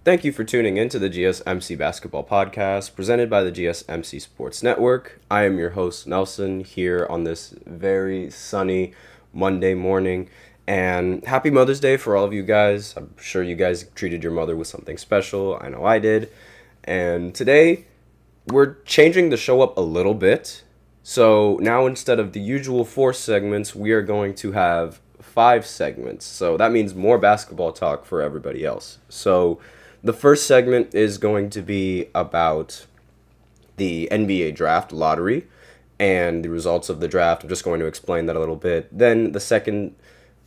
Thank you for tuning in to the GSMC Basketball Podcast presented by the GSMC Sports Network. I am your host, Nelson, here on this very sunny Monday morning. And happy Mother's Day for all of you guys. I'm sure you guys treated your mother with something special. I know I did. And today, we're changing the show up a little bit. So now instead of the usual 4 segments, we are going to have 5 segments. So that means more basketball talk for everybody else. So the first segment is going to be about the NBA draft lottery and the results of the draft. I'm just going to explain that a little bit. Then the second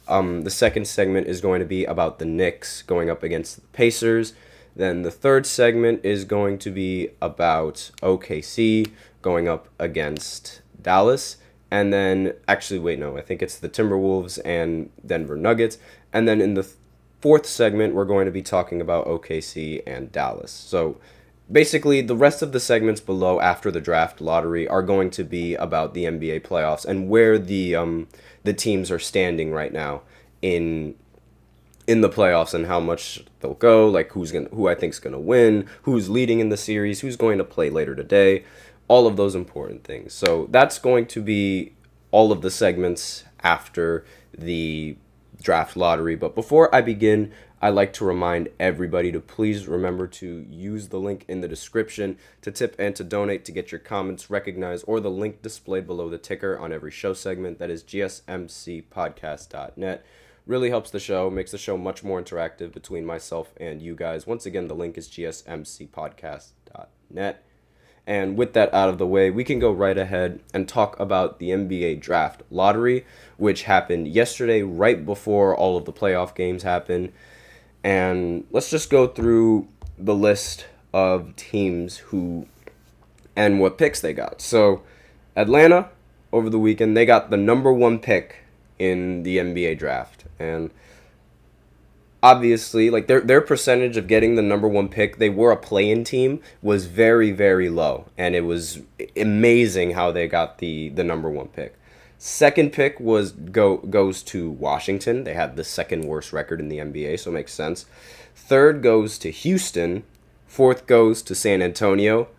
segment is going to be about the Knicks going up against the Pacers. Then the third segment is going to be about OKC going up against Dallas. And then, actually, wait, no, I think it's the Timberwolves and Denver Nuggets. And then in the fourth segment, we're going to be talking about OKC and Dallas. So basically, the rest of the segments below after the draft lottery are going to be about the NBA playoffs and where the teams are standing right now in the playoffs and how much they'll go, like who I think's gonna win, who's leading in the series, who's going to play later today, all of those important things. So that's going to be all of the segments after the draft lottery. But before I begin, I'd like to remind everybody to please remember to use the link in the description to tip and to donate to get your comments recognized, or the link displayed below the ticker on every show segment. That is gsmcpodcast.net. Really helps the show, makes the show much more interactive between myself and you guys. Once again, the link is gsmcpodcast.net. And with that out of the way, we can go right ahead and talk about the NBA draft lottery, which happened yesterday right before all of the playoff games happened. And let's just go through the list of teams who and what picks they got. So Atlanta, over the weekend, they got the number 1 pick in the NBA draft. And obviously, like their percentage of getting the number 1 pick, they were a play-in team, was very, very low. And it was amazing how they got the number 1 pick. Second pick goes to Washington. They had the second worst record in the NBA, so it makes sense. Third goes to Houston. Fourth goes to San Antonio.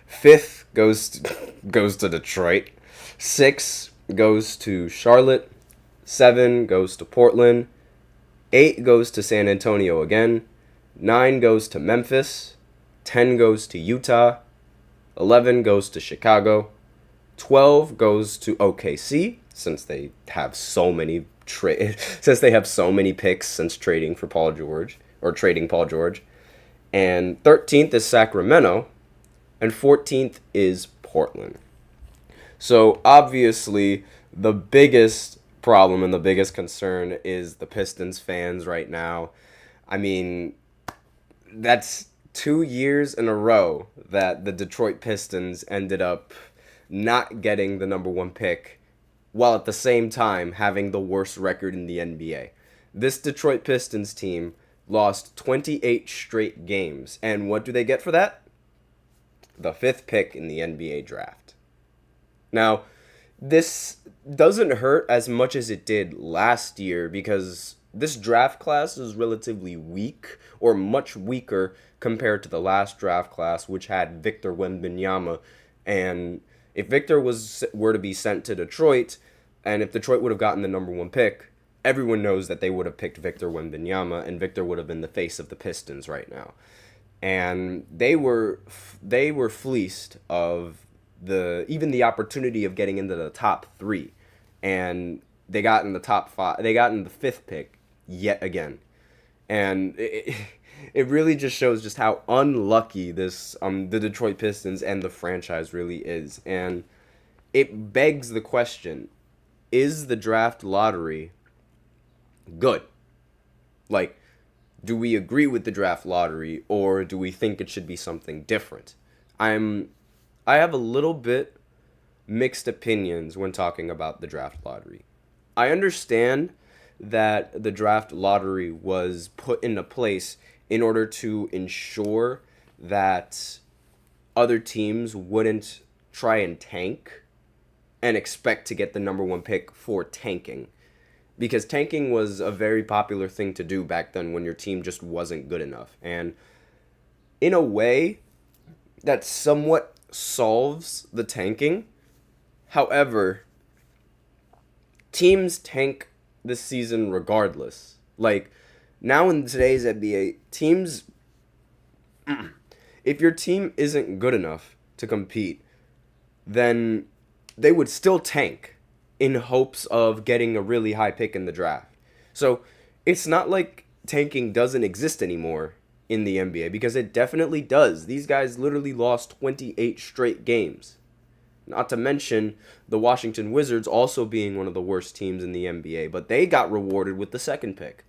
Fifth goes to Detroit. 6 goes to Charlotte. 7 goes to Portland. 8 goes to San Antonio again. 9 goes to Memphis. 10 goes to Utah. 11 goes to Chicago. 12 goes to OKC, since they have so many picks since trading for Paul George, or trading Paul George. And 13th is Sacramento, and 14th is Portland. So obviously the biggest problem and the biggest concern is the Pistons fans right now. I mean, that's 2 years in a row that the Detroit Pistons ended up not getting the number 1 pick, while at the same time having the worst record in the NBA. This Detroit Pistons team lost 28 straight games, and what do they get for that? The 5th pick in the NBA draft. Now, this doesn't hurt as much as it did last year, because this draft class is relatively weak, or much weaker compared to the last draft class, which had Victor Wembanyama. And if Victor were to be sent to Detroit, and if Detroit would have gotten the number 1 pick, everyone knows that they would have picked Victor Wembanyama, and Victor would have been the face of the Pistons right now. And they were fleeced of even the opportunity of getting into the top 3, and they got in the top 5. They got in the 5th pick yet again, and it really just shows just how unlucky the Detroit Pistons and the franchise really is. And it begs the question, is the draft lottery good? Like, do we agree with the draft lottery, or do we think it should be something different? I have a little bit mixed opinions when talking about the draft lottery. I understand that the draft lottery was put into place in order to ensure that other teams wouldn't try and tank and expect to get the number 1 pick for tanking. Because tanking was a very popular thing to do back then when your team just wasn't good enough. And in a way, that somewhat solves the tanking. However, teams tank this season regardless. Like, now in today's NBA, teams, if your team isn't good enough to compete, then they would still tank in hopes of getting a really high pick in the draft. So it's not like tanking doesn't exist anymore in the NBA, because it definitely does. These guys literally lost 28 straight games. Not to mention the Washington Wizards also being one of the worst teams in the NBA, but they got rewarded with the second pick.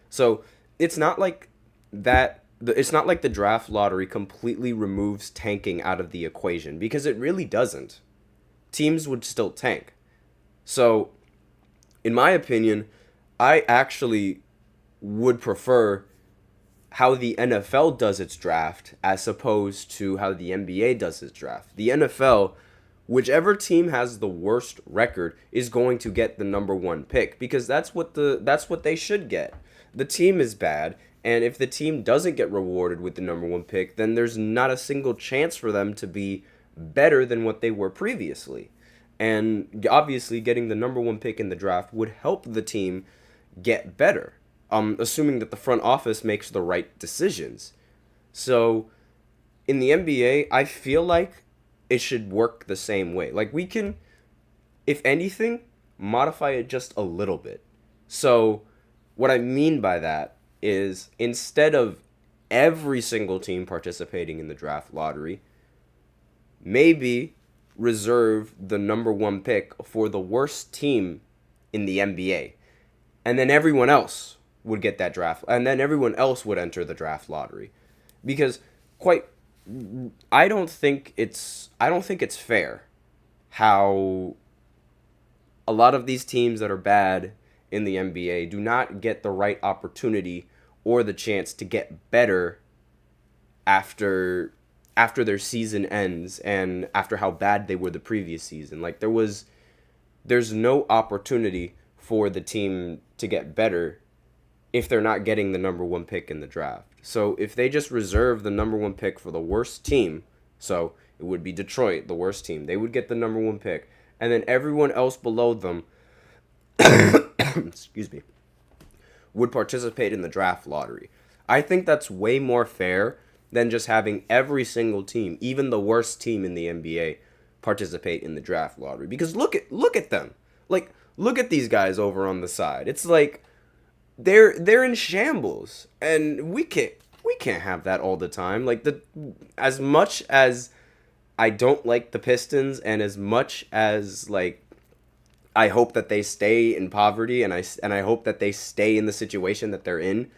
So it's not like that. It's not like the draft lottery completely removes tanking out of the equation, because it really doesn't. Teams would still tank. So, in my opinion, I actually would prefer how the NFL does its draft as opposed to how the NBA does its draft. The NFL, whichever team has the worst record is going to get the number one pick, because that's what they should get. The team is bad, and if the team doesn't get rewarded with the number one pick, then there's not a single chance for them to be better than what they were previously. And obviously getting the number one pick in the draft would help the team get better, assuming that the front office makes the right decisions. So in the NBA, I feel like it should work the same way. Like, we can, if anything, modify it just a little bit. So what I mean by that is, instead of every single team participating in the draft lottery, maybe reserve the number one pick for the worst team in the NBA. And then everyone else would get that draft. And then everyone else would enter the draft lottery. Because I don't think it's fair how a lot of these teams that are bad in the NBA do not get the right opportunity or the chance to get better after their season ends and after how bad they were the previous season. Like, there's no opportunity for the team to get better if they're not getting the number one pick in the draft. So if they just reserve the number one pick for the worst team, so it would be Detroit, the worst team, they would get the number one pick, and then everyone else below them excuse me, would participate in the draft lottery. I think that's way more fair than just having every single team, even the worst team in the NBA, participate in the draft lottery. Because look at them. Like, look at these guys over on the side. It's like they're in shambles, and we can't have that all the time. Like, as much as I don't like the Pistons, and as much as, like, I hope that they stay in poverty, and I hope that they stay in the situation that they're in,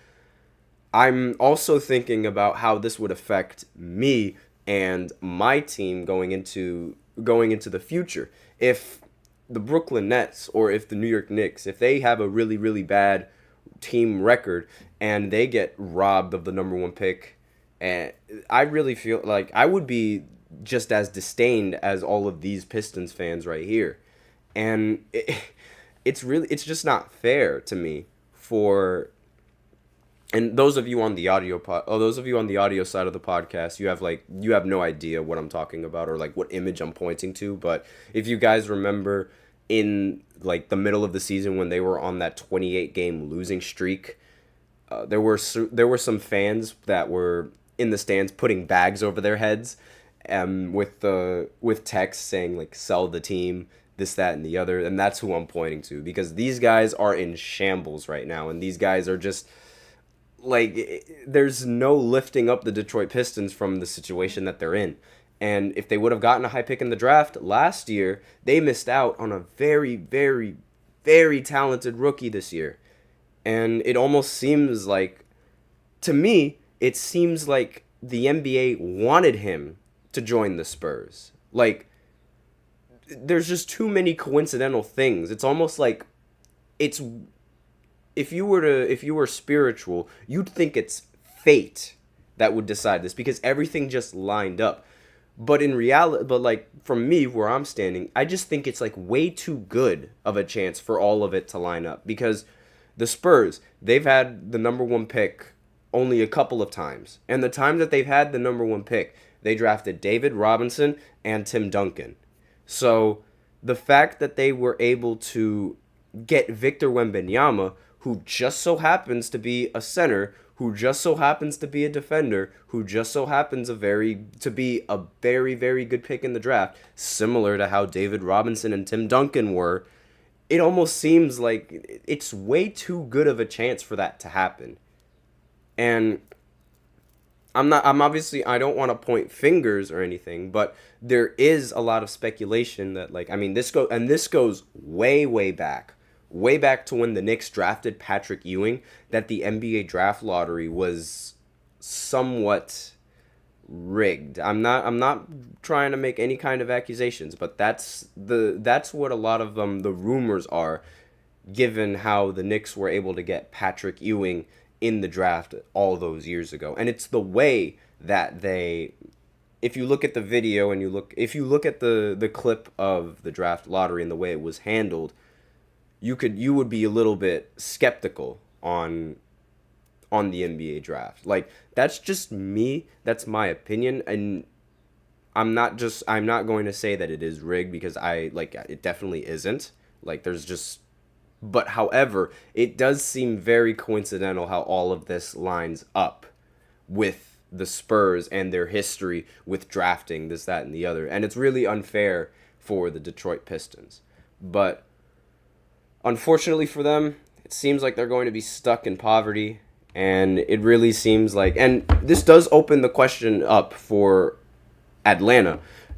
I'm also thinking about how this would affect me and my team going into the future. If the Brooklyn Nets or if the New York Knicks, if they have a really, really bad team record and they get robbed of the number one pick, and I really feel like I would be just as disdained as all of these Pistons fans right here. And it's just not fair to me for. And those of you on the audio side of the podcast, you have no idea what I'm talking about or like what image I'm pointing to. But if you guys remember, in like the middle of the season when they were on that 28 game losing streak, there were some fans that were in the stands putting bags over their heads, with text saying like "sell the team," this, that, and the other. And that's who I'm pointing to, because these guys are in shambles right now, and these guys are just. Like, there's no lifting up the Detroit Pistons from the situation that they're in. And if they would have gotten a high pick in the draft last year, they missed out on a very, very, very talented rookie this year. And it almost seems like, to me, it seems like the NBA wanted him to join the Spurs. Like, there's just too many coincidental things. It's almost like if you were spiritual, you'd think it's fate that would decide this, because everything just lined up. But in reality, like, from me, where I'm standing, I just think it's like way too good of a chance for all of it to line up, because the Spurs, they've had the number one pick only a couple of times. And the time that they've had the number one pick, they drafted David Robinson and Tim Duncan. So the fact that they were able to get Victor Wembanyama, who just so happens to be a center, who just so happens to be a defender, who just so happens to be a very, very good pick in the draft, similar to how David Robinson and Tim Duncan were, it almost seems like it's way too good of a chance for that to happen. And I don't want to point fingers or anything, but there is a lot of speculation that, like, I mean, this goes way back to when the Knicks drafted Patrick Ewing, that the NBA draft lottery was somewhat rigged. I'm not trying to make any kind of accusations, but that's what a lot of the rumors are, given how the Knicks were able to get Patrick Ewing in the draft all those years ago. And it's the way that if you look at the video and if you look at the clip of the draft lottery and the way it was handled, you would be a little bit skeptical on the NBA draft. Like, that's just me. That's my opinion. And I'm not going to say that it is rigged, because it definitely isn't. Like, but however, it does seem very coincidental how all of this lines up with the Spurs and their history with drafting this, that, and the other. And it's really unfair for the Detroit Pistons. But unfortunately for them, it seems like they're going to be stuck in poverty. And it really seems like, and this does open the question up for Atlanta.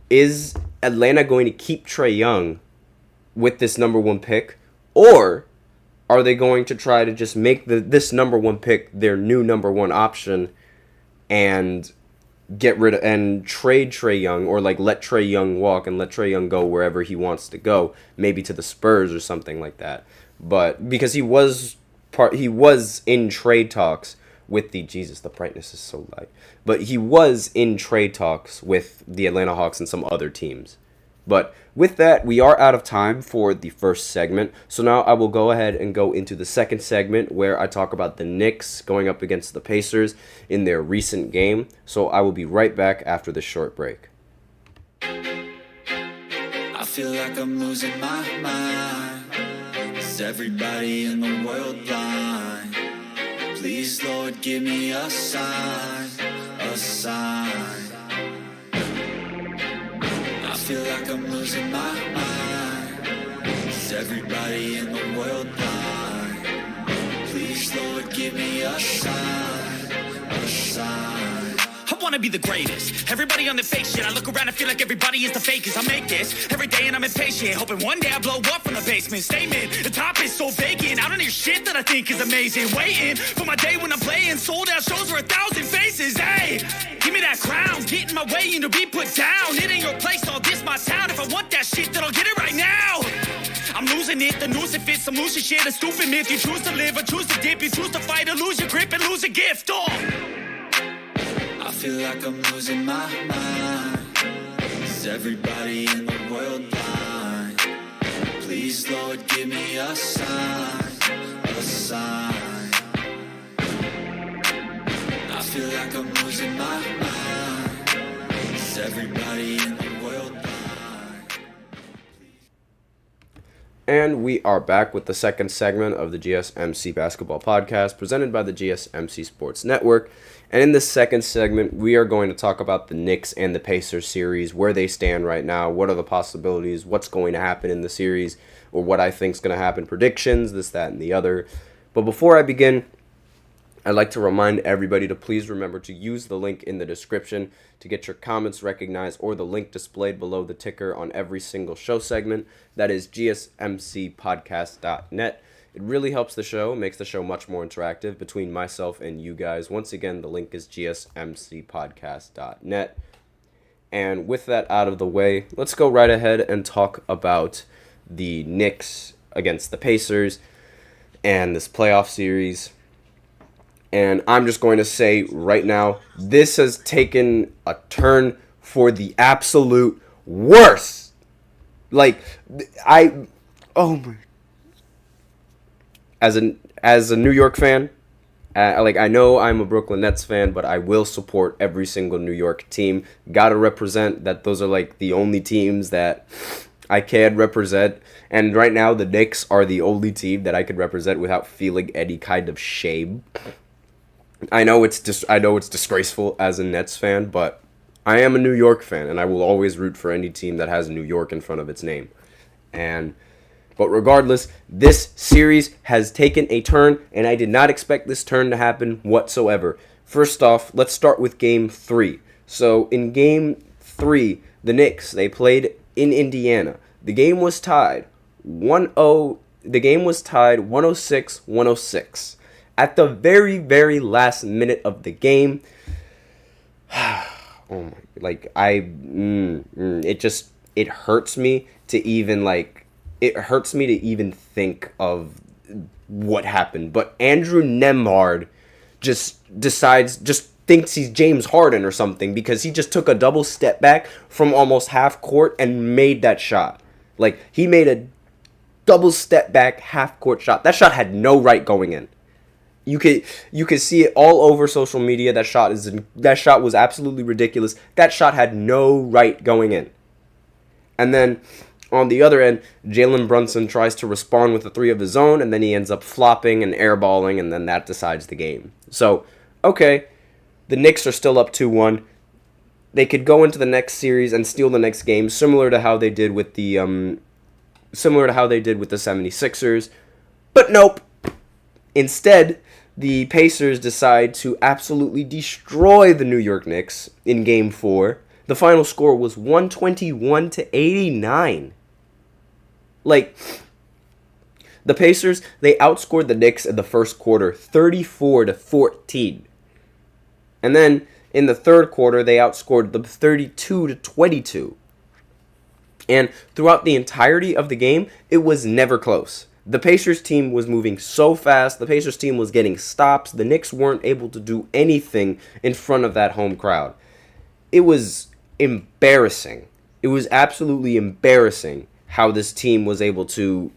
Is Atlanta going to keep Trae Young with this number one pick? Or are they going to try to just make this number one pick their new number one option and get rid of and trade Trae Young, or like let Trae Young walk and let Trae Young go wherever he wants to go, maybe to the Spurs or something like that? But because he was in trade talks with the brightness is so light. But he was in trade talks with the Atlanta Hawks and some other teams. But with that, we are out of time for the first segment. So now I will go ahead and go into the second segment, where I talk about the Knicks going up against the Pacers in their recent game. So I will be right back after this short break. I feel like I'm losing my mind. Is everybody in the world blind? Please, Lord, give me a sign, a sign. I feel like I'm losing my mind. Is everybody in the world blind? Please, Lord, give me a sign, a sign. I wanna be the greatest. Everybody on the fake shit. I look around and feel like everybody is the fakest. I make this every day and I'm impatient, hoping one day I blow up from the basement. Statement, the top is so vacant. I don't hear shit that I think is amazing. Waiting for my day when I'm playing sold out shows for 1,000 faces. Hey, give me that crown, get in my way and to be put down. It ain't your place, all this my town. If I want that shit, then I'll get it right now. I'm losing it, the noose it fits, I'm losing shit. A stupid myth, you choose to live or choose to dip. You choose to fight or lose your grip and lose a gift. I feel like I'm losing my mind. Is everybody in the world blind? Please, Lord, give me a sign, a sign. I feel like I'm losing my mind. Is everybody in the world blind? And we are back with the second segment of the GSMC Basketball Podcast, presented by the GSMC Sports Network. And in this second segment, we are going to talk about the Knicks and the Pacers series, where they stand right now, what are the possibilities, what's going to happen in the series, or what I think is going to happen, predictions, this, that, and the other. But before I begin, I'd like to remind everybody to please remember to use the link in the description to get your comments recognized, or the link displayed below the ticker on every single show segment. That is gsmcpodcast.net. It really helps the show, makes the show much more interactive between myself and you guys. Once again, the link is gsmcpodcast.net. And with that out of the way, let's go right ahead and talk about the Knicks against the Pacers and this playoff series. And I'm just going to say right now, this has taken a turn for the absolute worst. Oh my. As a New York fan, I know I'm a Brooklyn Nets fan, but I will support every single New York team. Gotta represent that. Those are like the only teams that I can represent. And right now, the Knicks are the only team that I could represent without feeling any kind of shame. I know it's disgraceful as a Nets fan, but I am a New York fan, and I will always root for any team that has New York in front of its name. But regardless, this series has taken a turn, and I did not expect this turn to happen whatsoever. First off, let's start with Game 3. So, in Game 3, the Knicks, they played in Indiana. The game was tied 1-0. The game was tied 106-106. At the very, very last minute of the game, it hurts me to even think of what happened. But Andrew Nembhard just thinks he's James Harden or something, because he just took a double step back from almost half court and made that shot. Like, he made a double step back half court shot. That shot had no right going in. You could see it all over social media. That shot was absolutely ridiculous. That shot had no right going in. And then on the other end, Jalen Brunson tries to respond with a three of his own, and then he ends up flopping and airballing, and then that decides the game. So, okay, the Knicks are still up 2-1. They could go into the next series and steal the next game, similar to how they did with the 76ers. But nope. Instead, the Pacers decide to absolutely destroy the New York Knicks in Game 4. The final score was 121-89. Like, the Pacers, they outscored the Knicks in the first quarter 34-14. And then in the third quarter, they outscored them 32-22. And throughout the entirety of the game, it was never close. The Pacers team was moving so fast. The Pacers team was getting stops. The Knicks weren't able to do anything in front of that home crowd. It was embarrassing. It was absolutely embarrassing how this team was able to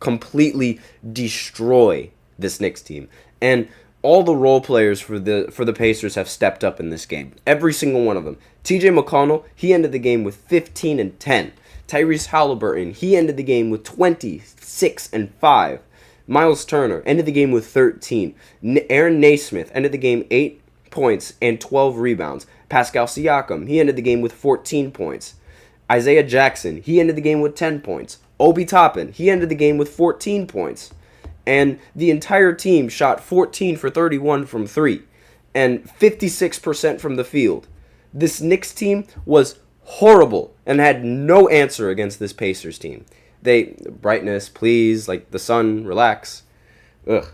completely destroy this Knicks team. And all the role players for the Pacers have stepped up in this game. Every single one of them. TJ McConnell, he ended the game with 15 and 10. Tyrese Halliburton, he ended the game with 26 and 5. Miles Turner ended the game with 13. Aaron Naismith ended the game 8 points and 12 rebounds. Pascal Siakam, he ended the game with 14 points. Isaiah Jackson, he ended the game with 10 points. Obi Toppin, he ended the game with 14 points. And the entire team shot 14 for 31 from 3 and 56% from the field. This Knicks team was horrible and had no answer against this Pacers team. Brightness, please, like the sun, relax. Ugh.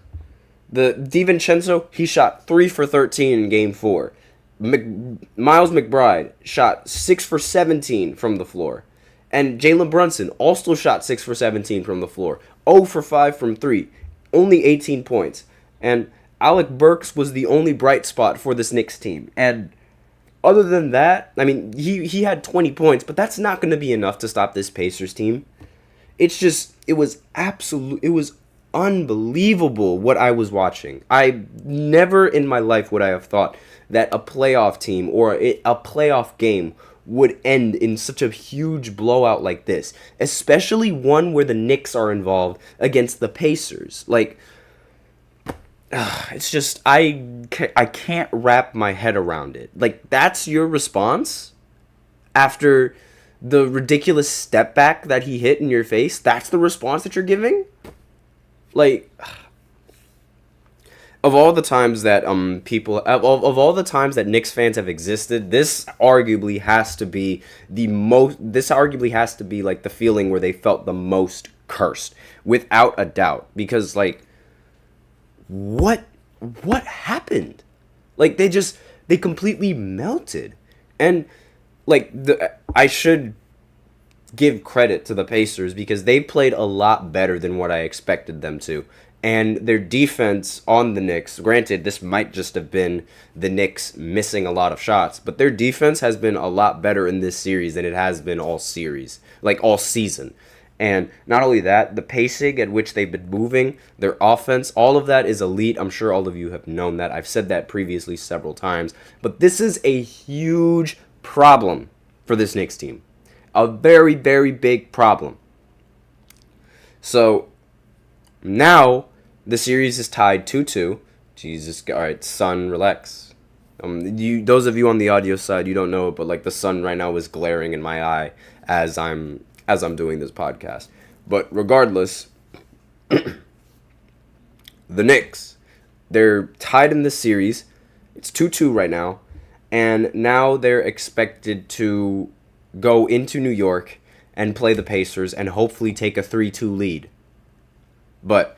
The DiVincenzo, he shot 3 for 13 in Game 4. Miles McBride shot 6 for 17 from the floor. And Jalen Brunson also shot 6 for 17 from the floor. 0 for 5 from 3. Only 18 points. And Alec Burks was the only bright spot for this Knicks team. And other than that, I mean, he had 20 points, but that's not going to be enough to stop this Pacers team. It was unbelievable what I was watching. I never in my life would I have thought that a playoff team or a playoff game would end in such a huge blowout like this, especially one where the Knicks are involved against the Pacers. Like, it's just, I can't wrap my head around it. Like, that's your response after the ridiculous step back that he hit in your face? That's the response that you're giving? Like, of all the times that of all the times that Knicks fans have existed, this arguably has to be like the feeling where they felt the most cursed, without a doubt. Because, like, what happened? Like, they completely melted. And, like, I should give credit to the Pacers because they played a lot better than what I expected them to. And their defense on the Knicks, granted, this might just have been the Knicks missing a lot of shots, but their defense has been a lot better in this series than it has been all series, like all season. And not only that, the pacing at which they've been moving, their offense, all of that is elite. I'm sure all of you have known that. I've said that previously several times. But this is a huge problem for this Knicks team. A very, very big problem. So now the series is tied 2-2. Jesus, all right, son, relax. Those of you on the audio side, you don't know it, but like the sun right now is glaring in my eye as I'm doing this podcast. But regardless, the Knicks, they're tied in this series. It's 2-2 right now, and now they're expected to go into New York and play the Pacers and hopefully take a 3-2 lead. But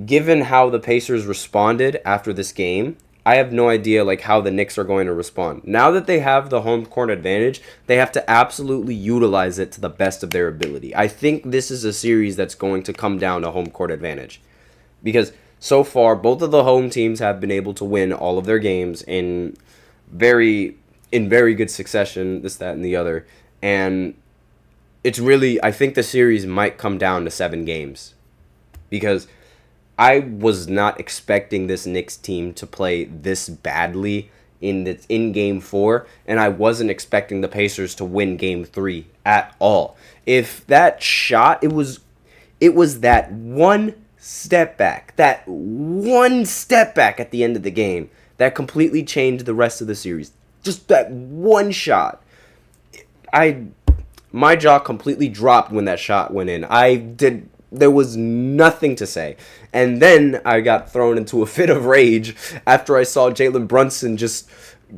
given how the Pacers responded after this game, I have no idea like how the Knicks are going to respond. Now that they have the home court advantage, they have to absolutely utilize it to the best of their ability. I think this is a series that's going to come down to home court advantage. Because so far, both of the home teams have been able to win all of their games in very good succession, this, that, and the other. And it's really, I think the series might come down to 7 games. Because I was not expecting this Knicks team to play this badly in Game 4, and I wasn't expecting the Pacers to win Game 3 at all. If that shot, it was that one step back at the end of the game that completely changed the rest of the series. Just that one shot. My jaw completely dropped when that shot went in. There was nothing to say. And then I got thrown into a fit of rage after I saw Jalen Brunson just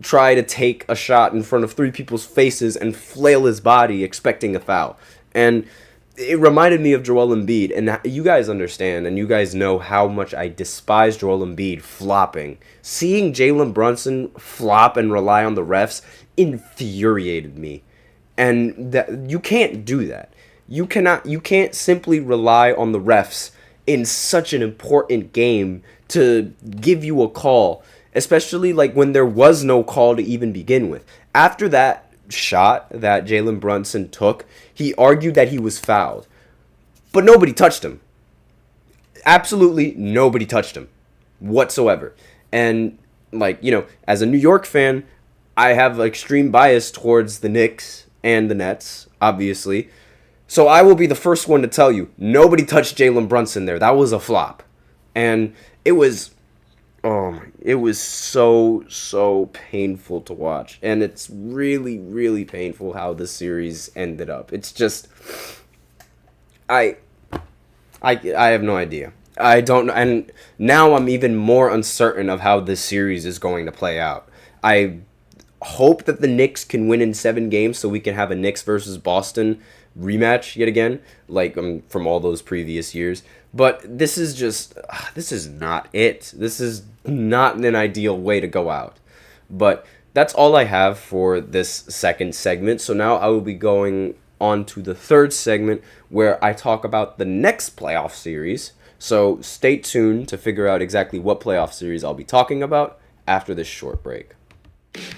try to take a shot in front of 3 people's faces and flail his body expecting a foul. And it reminded me of Joel Embiid. And you guys understand and you guys know how much I despise Joel Embiid flopping. Seeing Jalen Brunson flop and rely on the refs infuriated me. And you can't do that. You can't simply rely on the refs in such an important game to give you a call, especially like when there was no call to even begin with. After that shot that Jalen Brunson took, he argued that he was fouled, but nobody touched him. Absolutely nobody touched him whatsoever. And as a New York fan, I have extreme bias towards the Knicks and the Nets, obviously. So I will be the first one to tell you, nobody touched Jalen Brunson there. That was a flop. And it was so painful to watch. And it's really, really painful how the series ended up. It's just, I have no idea. I don't know. And now I'm even more uncertain of how this series is going to play out. I hope that the Knicks can win in 7 games so we can have a Knicks versus Boston rematch yet again, from all those previous years. But this is not it. This is not an ideal way to go out. But that's all I have for this second segment. So now I will be going on to the third segment where I talk about the next playoff series. So stay tuned to figure out exactly what playoff series I'll be talking about after this short break.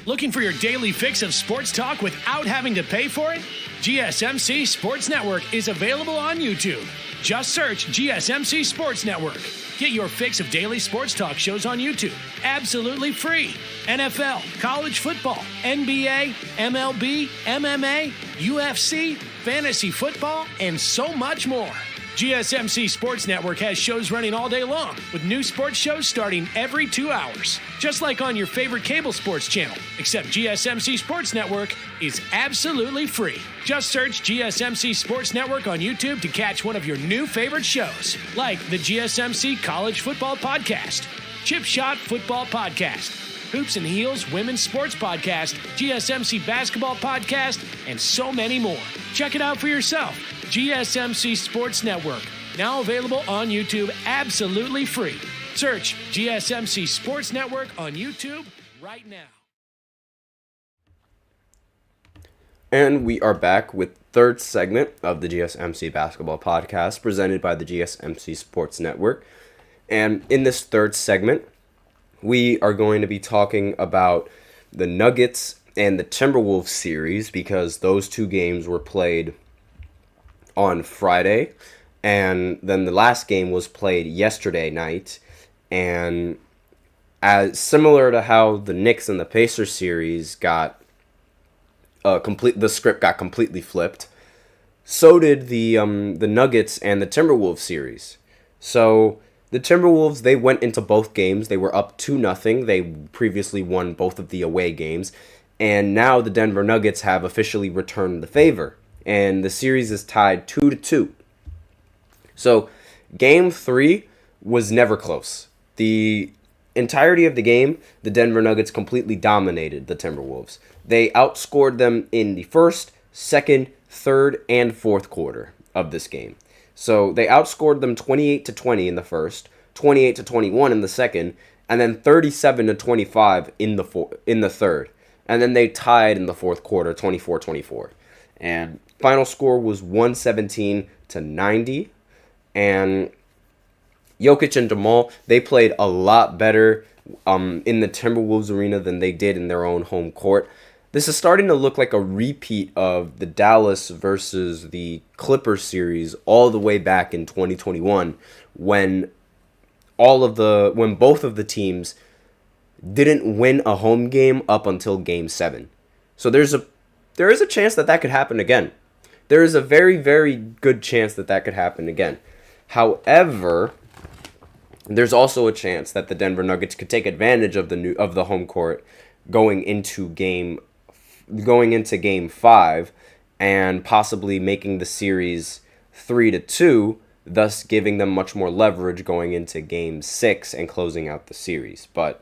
Looking for your daily fix of sports talk without having to pay for it? GSMC Sports Network is available on YouTube. Just search GSMC Sports Network. Get your fix of daily sports talk shows on YouTube, absolutely free. NFL, college football, NBA, MLB, MMA, UFC, fantasy football, and so much more. GSMC Sports Network has shows running all day long, with new sports shows starting every 2 hours. Just like on your favorite cable sports channel, except GSMC Sports Network is absolutely free. Just search GSMC Sports Network on YouTube to catch one of your new favorite shows, like the GSMC College Football Podcast, Chip Shot Football Podcast, Hoops and Heels Women's Sports Podcast, GSMC Basketball Podcast, and so many more. Check it out for yourself. GSMC Sports Network, now available on YouTube absolutely free. Search GSMC Sports Network on YouTube right now. And we are back with third segment of the GSMC Basketball Podcast presented by the GSMC Sports Network. And in this third segment, we are going to be talking about the Nuggets and the Timberwolves series because those 2 games were played on Friday, and then the last game was played yesterday night. And as similar to how the Knicks and the Pacers series got the script got completely flipped, so did the Nuggets and the Timberwolves series. So the Timberwolves, they went into both games. They were up 2-0. They previously won both of the away games. And now the Denver Nuggets have officially returned the favor. And the series is tied 2-2. So Game 3 was never close. The entirety of the game, the Denver Nuggets completely dominated the Timberwolves. They outscored them in the first, second, third, and fourth quarter of this game. So they outscored them 28-20 in the first, 28-21 in the second, and then 37-25 in the third. And then they tied in the fourth quarter, 24-24. And final score was 117-90. And Jokic and Jamal, they played a lot better in the Timberwolves arena than they did in their own home court. This is starting to look like a repeat of the Dallas versus the Clippers series all the way back in 2021 when both of the teams didn't win a home game up until Game 7. So there is a chance that could happen again. There is a very, very good chance that could happen again. However, there's also a chance that the Denver Nuggets could take advantage of the home court going into Game 5 and possibly making the series 3-2, thus giving them much more leverage going into Game 6 and closing out the series. But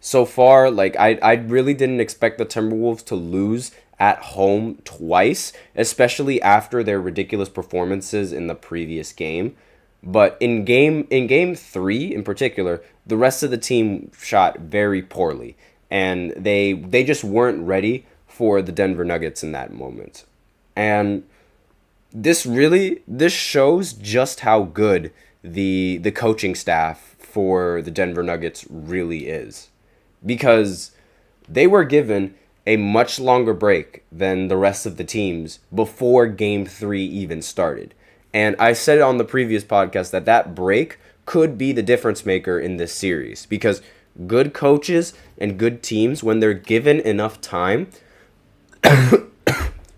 so far, I really didn't expect the Timberwolves to lose at home twice, especially after their ridiculous performances in the previous game. But in game 3 in particular, the rest of the team shot very poorly, and they just weren't ready for the Denver Nuggets in that moment. And this shows just how good the coaching staff for the Denver Nuggets really is, because they were given a much longer break than the rest of the teams before Game 3 even started. And I said on the previous podcast that break could be the difference maker in this series, because good coaches and good teams, when they're given enough time,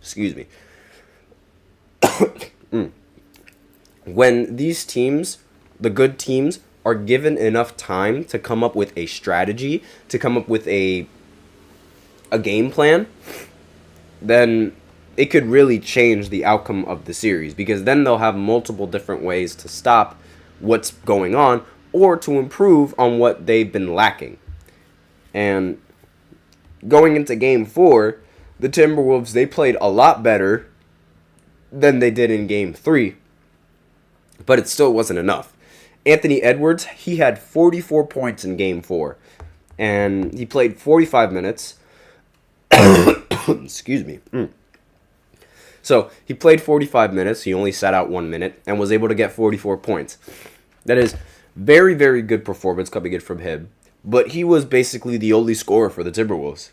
excuse me, when these teams, the good teams, are given enough time to come up with a strategy, to come up with a game plan, then it could really change the outcome of the series, because then they'll have multiple different ways to stop what's going on or to improve on what they've been lacking. And going into Game 4, the Timberwolves, they played a lot better than they did in Game 3, but it still wasn't enough. Anthony Edwards, he had 44 points in Game 4, and he played 45 minutes. Excuse me. So he played 45 minutes. He only sat out 1 minute and was able to get 44 points. That is very, very good performance coming in from him. But he was basically the only scorer for the Timberwolves.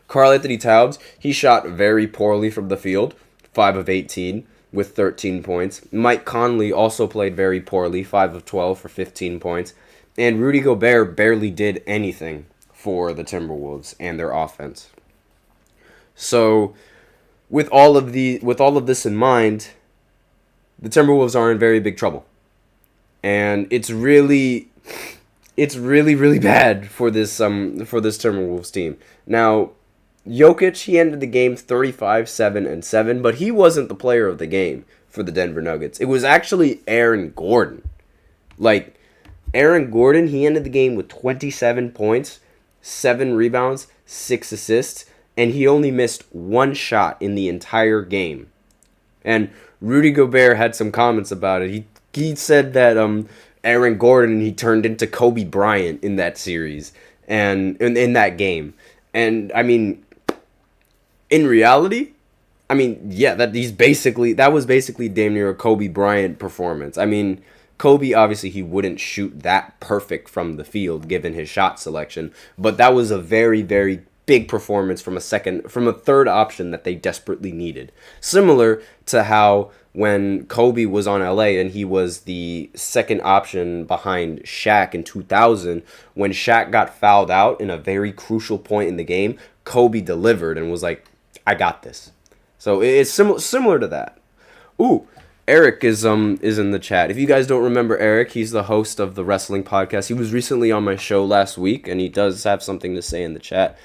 Karl Anthony Towns, he shot very poorly from the field, 5 of 18 with 13 points. Mike Conley also played very poorly, 5 of 12 for 15 points. And Rudy Gobert barely did anything for the Timberwolves and their offense. So with all of this in mind, the Timberwolves are in very big trouble. And it's really bad for this Timberwolves team. Now, Jokic, he ended the game 35-7-7, but he wasn't the player of the game for the Denver Nuggets. It was actually Aaron Gordon. Aaron Gordon, he ended the game with 27 points, 7 rebounds, 6 assists, and he only missed 1 shot in the entire game. And Rudy Gobert had some comments about it. He said that Aaron Gordon, he turned into Kobe Bryant in that series and in that game. And I mean, in reality, I mean, yeah, that was basically damn near a Kobe Bryant performance. I mean, Kobe, obviously, he wouldn't shoot that perfect from the field given his shot selection, but that was a very, very big performance from a third option that they desperately needed. Similar to how when Kobe was on LA and he was the second option behind Shaq in 2000, when Shaq got fouled out in a very crucial point in the game, Kobe delivered and was like, I got this. So it's similar to that. Ooh, Eric is in the chat. If you guys don't remember Eric, he's the host of the wrestling podcast. He was recently on my show last week, and he does have something to say in the chat.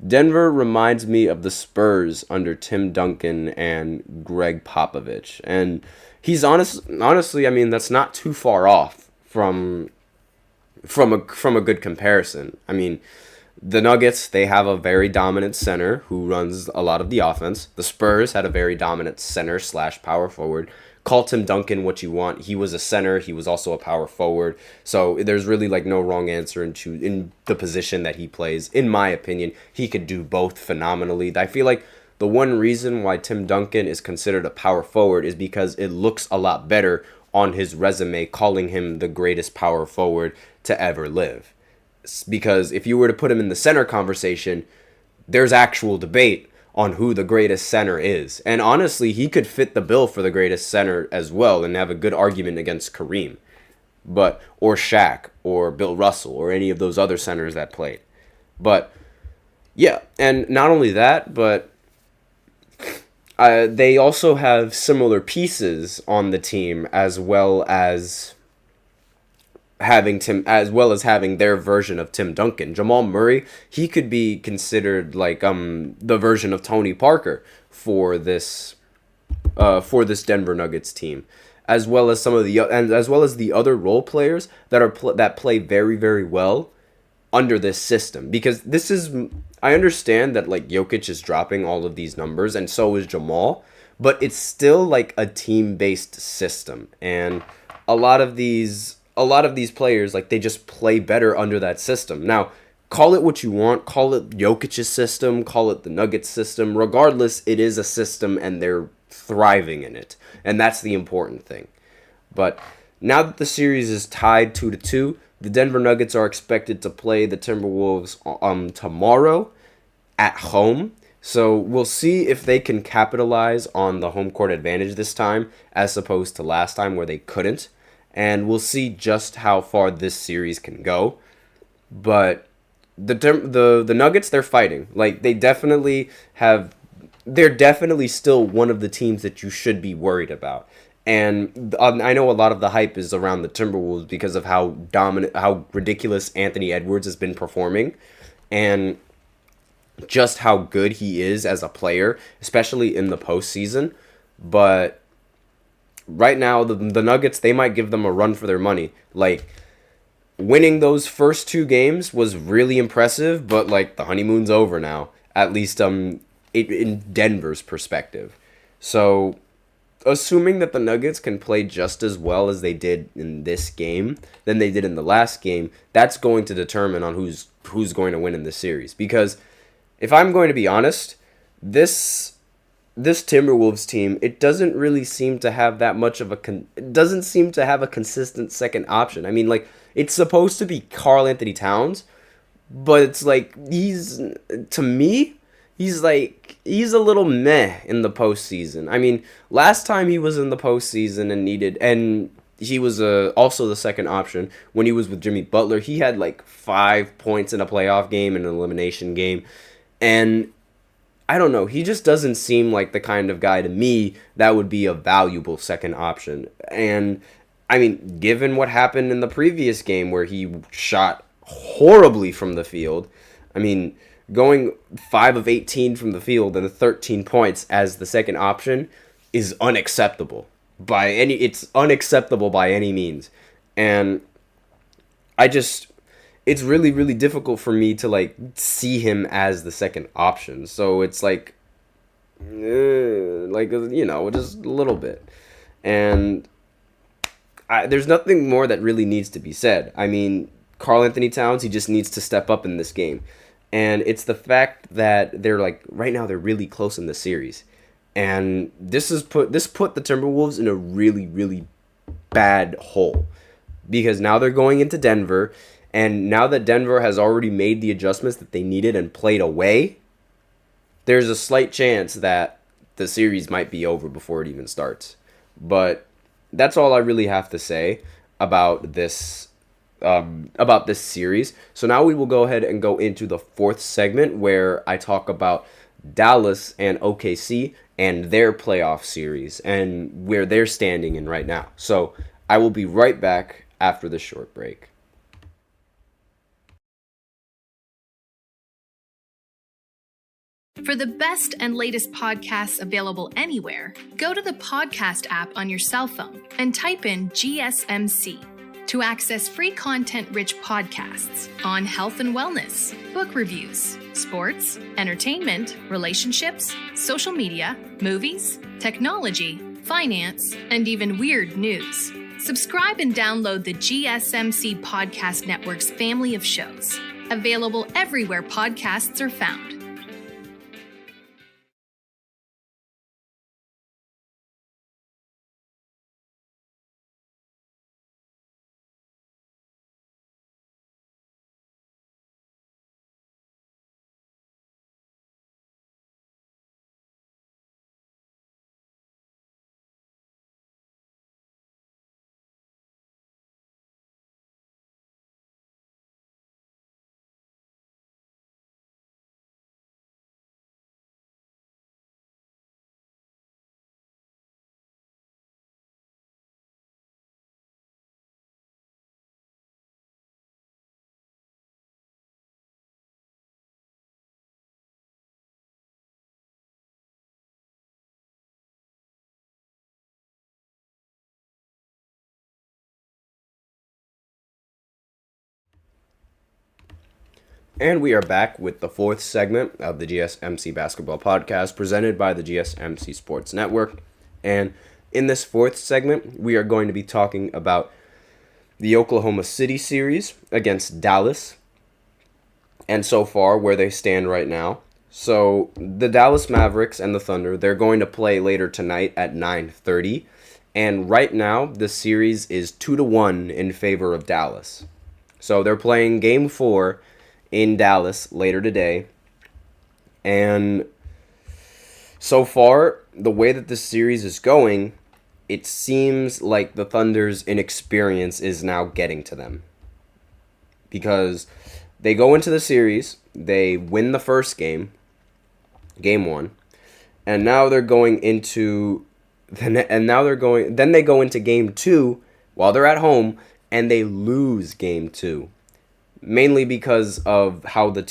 Denver reminds me of the Spurs under Tim Duncan and Greg Popovich. And he's honestly, I mean, that's not too far off from a good comparison. I mean, the Nuggets, they have a very dominant center who runs a lot of the offense. The Spurs had a very dominant center / power forward. Call Tim Duncan what you want. He was a center. He was also a power forward. So there's really like no wrong answer in the position that he plays. In my opinion, he could do both phenomenally. I feel like the one reason why Tim Duncan is considered a power forward is because it looks a lot better on his resume, calling him the greatest power forward to ever live. Because if you were to put him in the center conversation, there's actual debate on who the greatest center is. And honestly, he could fit the bill for the greatest center as well and have a good argument against Kareem, or Shaq, or Bill Russell, or any of those other centers that played. But yeah, and not only that, but they also have similar pieces on the team as well as having their version of Tim Duncan. Jamal Murray, he could be considered like the version of Tony Parker for this Denver Nuggets team, as well as the other role players that play very, very well under this system. Because I understand that like Jokic is dropping all of these numbers and so is Jamal, but it's still like a team-based system, and a lot of these players, like, they just play better under that system. Now, call it what you want. Call it Jokic's system. Call it the Nuggets system. Regardless, it is a system, and they're thriving in it. And that's the important thing. But now that the series is tied 2-2, the Denver Nuggets are expected to play the Timberwolves tomorrow at home. So we'll see if they can capitalize on the home court advantage this time, as opposed to last time where they couldn't. And we'll see just how far this series can go. But the Nuggets, they're fighting. Like, they're definitely still one of the teams that you should be worried about. And I know a lot of the hype is around the Timberwolves because of how ridiculous Anthony Edwards has been performing, and just how good he is as a player, especially in the postseason. But right now, the Nuggets, they might give them a run for their money. Like, winning those first 2 games was really impressive, but, like, the honeymoon's over now, at least in Denver's perspective. So, assuming that the Nuggets can play just as well as they did in this game than they did in the last game, that's going to determine on who's going to win in this series. Because, if I'm going to be honest, this Timberwolves team, it doesn't really seem to have that much of it doesn't seem to have a consistent second option. I mean, like, it's supposed to be Karl Anthony Towns, but it's like, to me, he's a little meh in the postseason. I mean, last time he was in the postseason and he was also the second option when he was with Jimmy Butler. He had like 5 points in a playoff game and an elimination game, and I don't know. He just doesn't seem like the kind of guy to me that would be a valuable second option. And, I mean, given what happened in the previous game where he shot horribly from the field, I mean, going 5 of 18 from the field and 13 points as the second option is unacceptable. It's unacceptable by any means. And it's really, really difficult for me to, like, see him as the second option. So it's like, just a little bit. And there's nothing more that really needs to be said. I mean, Karl Anthony Towns, he just needs to step up in this game. And it's the fact that they're, like, right now they're really close in the series. And this put the Timberwolves in a really, really bad hole. because now they're going into Denver, and now that Denver has already made the adjustments that they needed and played away, there's a slight chance that the series might be over before it even starts. But that's all I really have to say about this series. So now we will go ahead and go into the fourth segment where I talk about Dallas and OKC and their playoff series and where they're standing in right now. So I will be right back after this short break. For the best and latest podcasts available anywhere, go to the podcast app on your cell phone and type in GSMC to access free content-rich podcasts on health and wellness, book reviews, sports, entertainment, relationships, social media, movies, technology, finance, and even weird news. Subscribe and download the GSMC Podcast Network's family of shows, available everywhere podcasts are found. And we are back with the fourth segment of the GSMC Basketball Podcast presented by the GSMC Sports Network. And in this fourth segment, we are going to be talking about the Oklahoma City series against Dallas and so far where they stand right now. So the Dallas Mavericks and the Thunder, they're going to play later tonight at 9:30. And right now, the series is 2-1 in favor of Dallas. So they're playing Game 4 in Dallas later today. And so far, the way that this series is going, it seems like the Thunder's inexperience is now getting to them. Because they go into the series, they win the first game, Game 1, and now they're going into then they go into Game 2 while they're at home and they lose Game 2. Mainly because of how the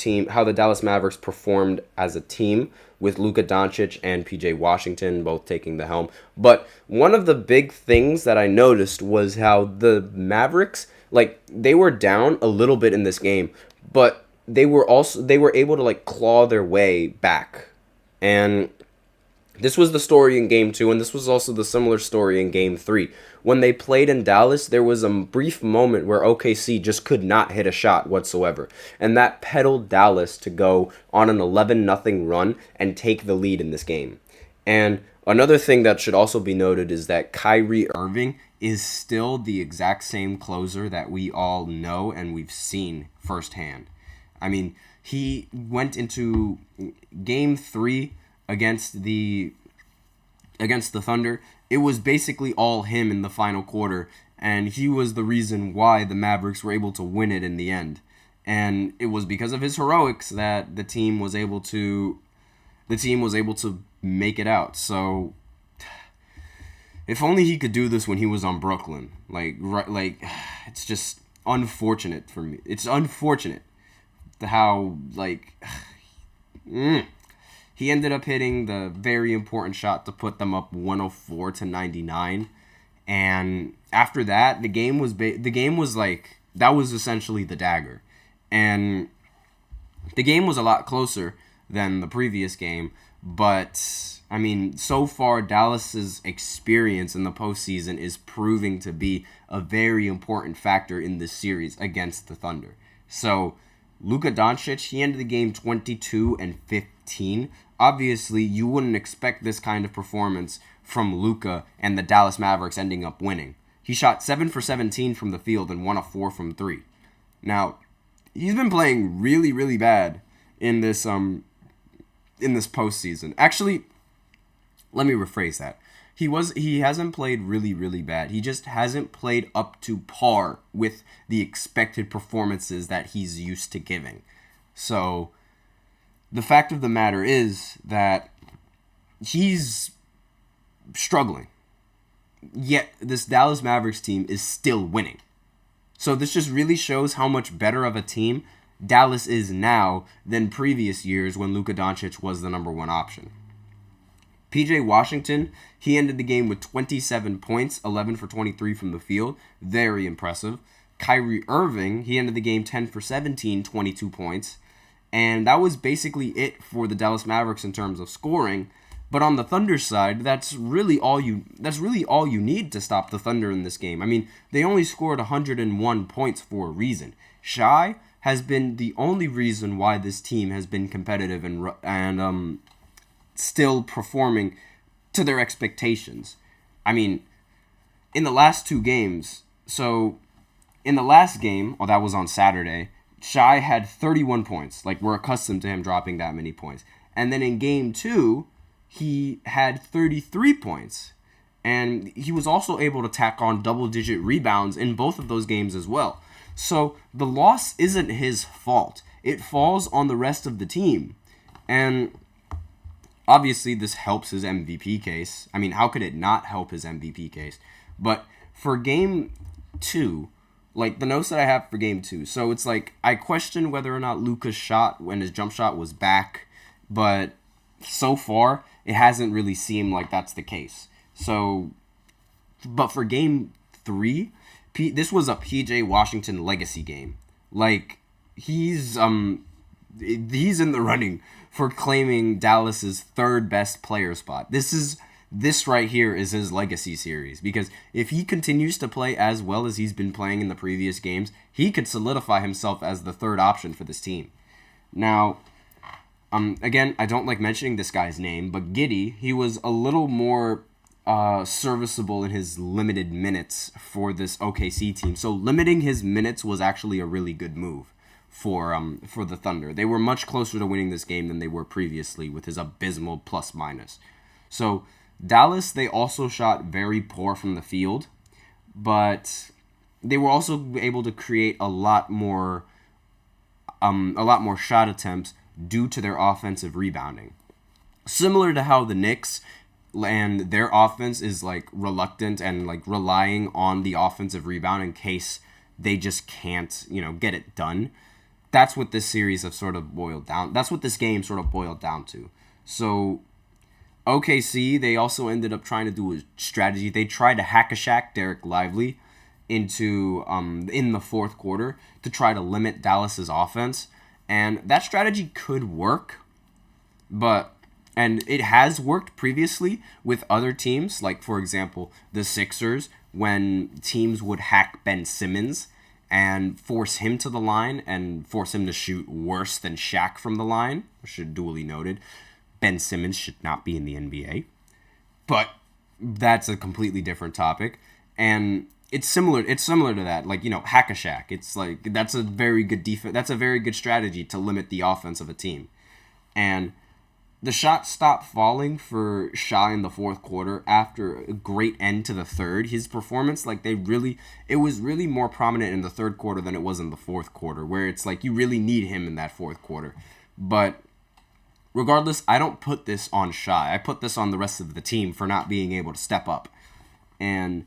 Dallas Mavericks performed as a team with Luka Doncic and PJ Washington both taking the helm. But one of the big things that I noticed was how the Mavericks, they were down a little bit in this game, but they were able to claw their way back. And this was the story in Game 2, and this was also the similar story in Game 3. When they played in Dallas, there was a brief moment where OKC just could not hit a shot whatsoever. And that pedaled Dallas to go on an 11-0 run and take the lead in this game. And another thing that should also be noted is that Kyrie Irving is still the exact same closer that we all know and we've seen firsthand. I mean, he went into Game 3 against the Thunder. It was basically all him in the final quarter, and he was the reason why the Mavericks were able to win it in the end. And it was because of his heroics that the team was able to make it out. So if only he could do this when he was on Brooklyn. It's just unfortunate for me. It's unfortunate how he ended up hitting the very important shot to put them up 104-99, and after that, the game was that was essentially the dagger, and the game was a lot closer than the previous game. But I mean, so far, Dallas's experience in the postseason is proving to be a very important factor in this series against the Thunder. So Luka Doncic, he ended the game 22-15. Obviously, you wouldn't expect this kind of performance from Luka and the Dallas Mavericks ending up winning. He shot 7 for 17 from the field and 1 of 4 from 3. Now, he's been playing really, really bad in this postseason. Actually, let me rephrase that. He hasn't played really, really bad. He just hasn't played up to par with the expected performances that he's used to giving. So, the fact of the matter is that he's struggling. Yet, this Dallas Mavericks team is still winning. So, this just really shows how much better of a team Dallas is now than previous years when Luka Doncic was the number one option. PJ Washington, he ended the game with 27 points, 11 for 23 from the field. Very impressive. Kyrie Irving, he ended the game 10 for 17, 22 points. And that was basically it for the Dallas Mavericks in terms of scoring. But on the Thunder side, that's really all you need to stop the Thunder in this game. I mean, they only scored 101 points for a reason. Shai has been the only reason why this team has been competitive and still performing to their expectations. I mean, in the last two games, so in the last game, that was on Saturday, Shai had 31 points. Like, we're accustomed to him dropping that many points. And then in game 2, he had 33 points. And he was also able to tack on double-digit rebounds in both of those games as well. So the loss isn't his fault. It falls on the rest of the team. And obviously, this helps his MVP case. I mean, how could it not help his MVP case? But for game 2, like, the notes that I have for game 2, so it's like, I question whether or not Luka's shot when his jump shot was back, but so far, it hasn't really seemed like that's the case. So, but for game 3, this was a PJ Washington legacy game. Like, he's in the running for claiming Dallas's third best player spot. This right here is his legacy series, because if he continues to play as well as he's been playing in the previous games, he could solidify himself as the third option for this team. Now, again, I don't like mentioning this guy's name, but Giddey, he was a little more serviceable in his limited minutes for this OKC team. So limiting his minutes was actually a really good move for the Thunder. They were much closer to winning this game than they were previously with his abysmal plus-minus. So Dallas, they also shot very poor from the field, but they were also able to create a lot more shot attempts due to their offensive rebounding. Similar to how the Knicks and their offense is like reluctant and like relying on the offensive rebound in case they just can't, get it done. That's what this series have sort of boiled down. That's what this game sort of boiled down to. So OKC, they also ended up trying to do a strategy. They tried to hack-a-shack Derek Lively into in the fourth quarter to try to limit Dallas's offense. And that strategy could work, and it has worked previously with other teams, like, for example, the Sixers, when teams would hack Ben Simmons and force him to the line and force him to shoot worse than Shaq from the line. Should duly noted, Ben Simmons should not be in the NBA. But that's a completely different topic. And it's similar to that, like, hack-a-shack. It's like, that's a very good defense. That's a very good strategy to limit the offense of a team. And the shot stopped falling for Shai in the fourth quarter after a great end to the third. His performance, it was really more prominent in the third quarter than it was in the fourth quarter, where it's like you really need him in that fourth quarter. But regardless, I don't put this on Shai. I put this on the rest of the team for not being able to step up. And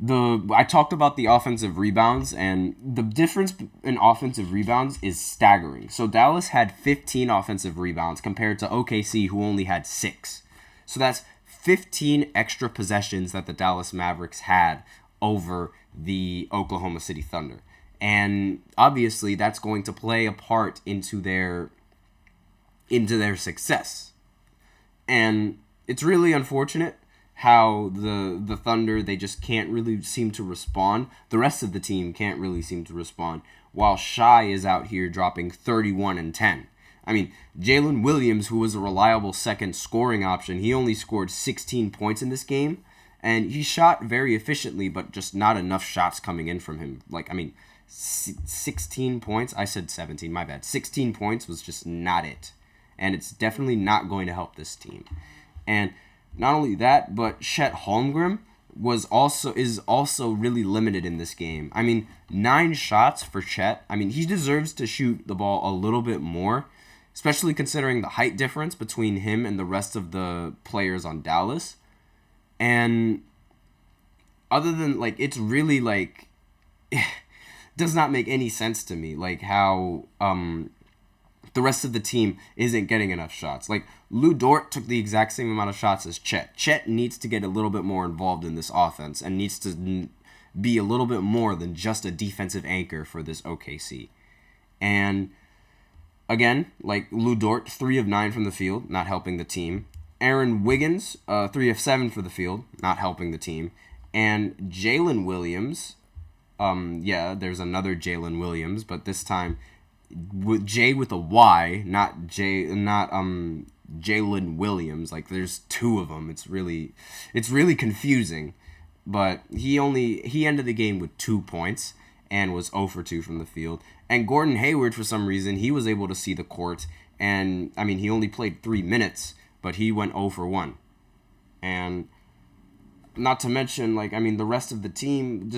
I talked about the offensive rebounds, and the difference in offensive rebounds is staggering. So Dallas had 15 offensive rebounds compared to OKC, who only had 6. So that's 15 extra possessions that the Dallas Mavericks had over the Oklahoma City Thunder. And obviously that's going to play a part into their success. And it's really unfortunate how the Thunder, they just can't really seem to respond. The rest of the team can't really seem to respond, while Shai is out here dropping 31 and 10. I mean, Jalen Williams, who was a reliable second scoring option, he only scored 16 points in this game, And he shot very efficiently, but just not enough shots coming in from him. 16 points. I said 17, my bad. 16 points was just not it. And it's definitely not going to help this team. And not only that, but Chet Holmgren is also really limited in this game. 9 shots for Chet. He deserves to shoot the ball a little bit more, especially considering the height difference between him and the rest of the players on Dallas. And other than, it's really, it does not make any sense to me, how the rest of the team isn't getting enough shots. Lou Dort took the exact same amount of shots as Chet. Chet needs to get a little bit more involved in this offense and needs to be a little bit more than just a defensive anchor for this OKC. And again, Lou Dort, 3 of 9 from the field, not helping the team. Aaron Wiggins, 3 of 7 for the field, not helping the team. And Jalen Williams, there's another Jalen Williams, but this time with J with a Y, not Jalen Williams. There's 2 of them. It's really confusing. But he ended the game with 2 points and was 0 for 2 from the field. And Gordon Hayward, for some reason, he was able to see the court. And he only played 3 minutes, but he went 0 for 1. And not to mention, the rest of the team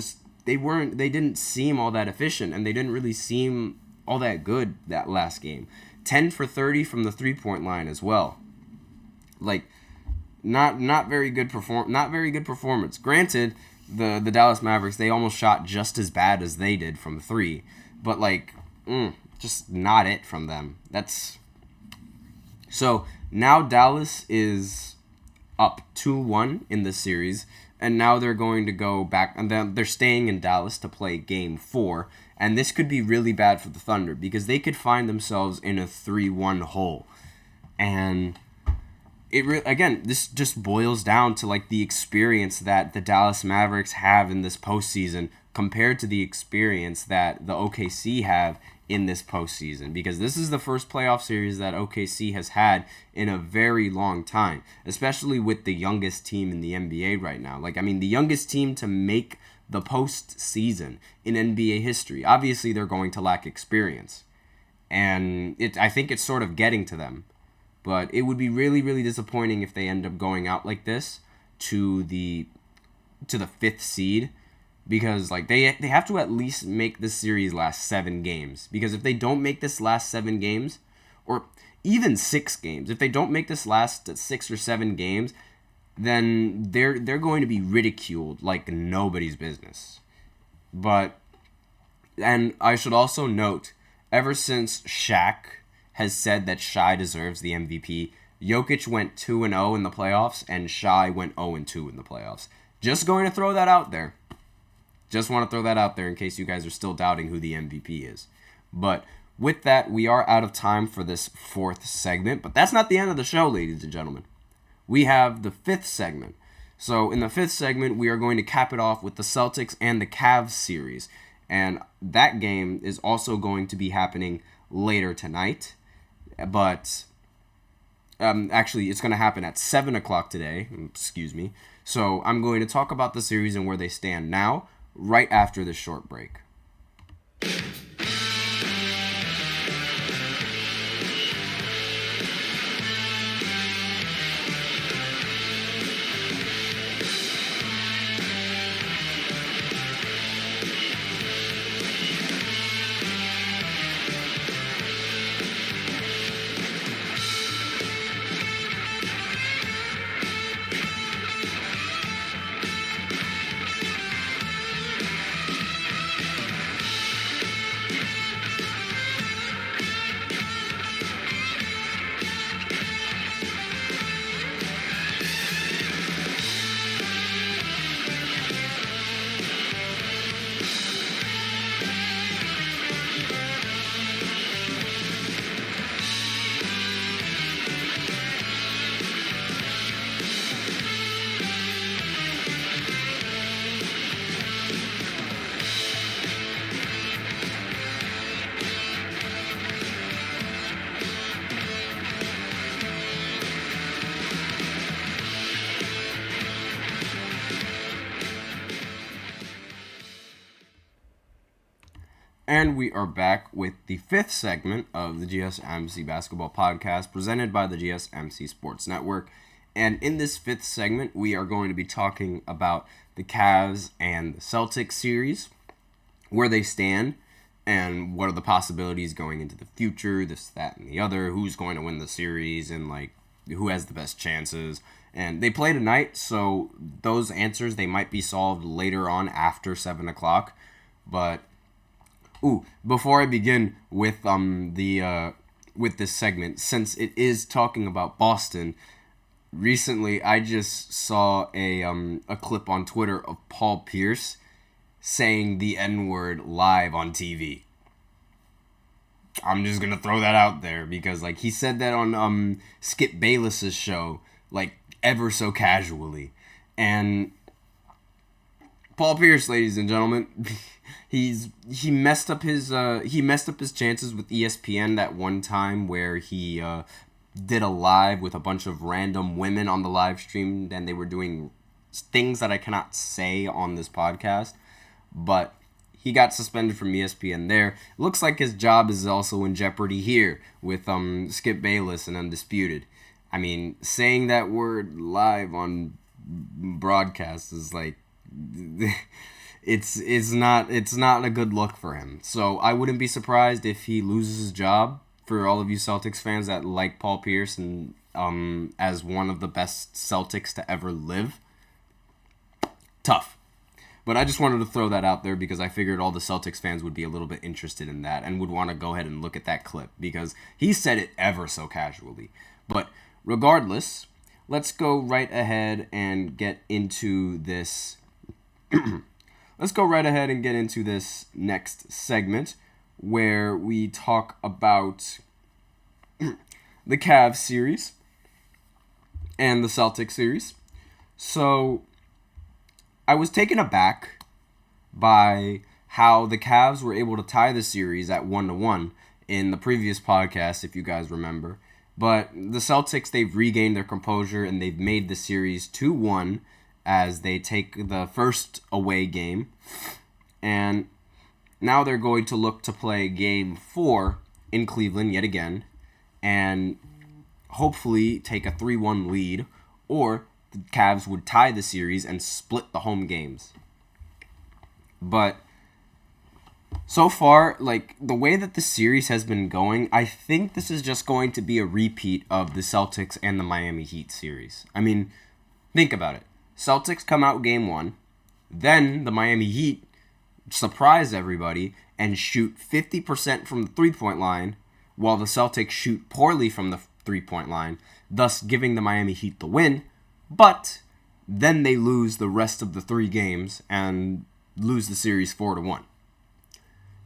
they didn't seem all that efficient, and they didn't really seem all that good that last game. 10 for 30 from the 3-point line as well. Not very good performance. Granted, the Dallas Mavericks, they almost shot just as bad as they did from 3, but just not it from them. So now Dallas is up 2-1 in this series, and now they're going to go back, and then they're staying in Dallas to play Game 4, and this could be really bad for the Thunder because they could find themselves in a 3-1 hole. And this just boils down to the experience that the Dallas Mavericks have in this postseason compared to the experience that the OKC have in this postseason, because this is the first playoff series that OKC has had in a very long time, especially with the youngest team in the NBA right now. The youngest team to make the postseason in NBA history. Obviously, they're going to lack experience, and I think it's sort of getting to them. But it would be really, really disappointing if they end up going out like this to the 5th seed. Because they have to at least make this series last 7 games. Because if they don't make this last 7 games, or even 6 games, if they don't make this last 6 or 7 games, then they're going to be ridiculed like nobody's business. And I should also note, ever since Shaq has said that Shai deserves the MVP, Jokic went 2-0 in the playoffs, and Shai went 0-2 in the playoffs. Just going to throw that out there. Just want to throw that out there in case you guys are still doubting who the MVP is. But with that, we are out of time for this 4th segment. But that's not the end of the show, ladies and gentlemen. We have the 5th segment. So in the 5th segment, we are going to cap it off with the Celtics and the Cavs series. And that game is also going to be happening later tonight. But actually, it's going to happen at 7 o'clock today. Excuse me. So I'm going to talk about the series and where they stand now, right after this short break. And we are back with the fifth segment of the GSMC Basketball Podcast presented by the GSMC Sports Network. And in this fifth segment, we are going to be talking about the Cavs and the Celtics series, where they stand, and what are the possibilities going into the future, this, that, and the other, who's going to win the series, and like who has the best chances. And they play tonight, so those answers, they might be solved later on after 7 o'clock. But before I begin with with this segment, since it is talking about Boston, recently I just saw a clip on Twitter of Paul Pierce saying the N-word live on TV. I'm just gonna throw that out there because like he said that on Skip Bayless's show, like ever so casually. And Paul Pierce, ladies and gentlemen, he messed up his chances with ESPN that one time where he did a live with a bunch of random women on the live stream, and they were doing things that I cannot say on this podcast. But he got suspended from ESPN there. Looks like his job is also in jeopardy here with Skip Bayless and Undisputed. I mean, saying that word live on broadcast is like it's not a good look for him. So I wouldn't be surprised if he loses his job. For all of you Celtics fans that like Paul Pierce and as one of the best Celtics to ever live, tough. But I just wanted to throw that out there because I figured all the Celtics fans would be a little bit interested in that and would want to go ahead and look at that clip because he said it ever so casually. But regardless, let's go right ahead and get into this. Let's go right ahead and get into this next segment where we talk about the Cavs series and the Celtics series. So I was taken aback by how the Cavs were able to tie the series at 1-1 in the previous podcast, if you guys remember. But the Celtics, they've regained their composure and they've made the series 2-1 as they take the first away game. And now they're going to look to play Game 4 in Cleveland yet again and hopefully take a 3-1 lead, or the Cavs would tie the series and split the home games. But so far, like, the way that the series has been going, I think this is just going to be a repeat of the Celtics and the Miami Heat series. I mean, think about it. Celtics come out Game 1, then the Miami Heat surprise everybody and shoot 50% from the three-point line, while the Celtics shoot poorly from the three-point line, thus giving the Miami Heat the win. But then they lose the rest of the 3 games and lose the series 4-1.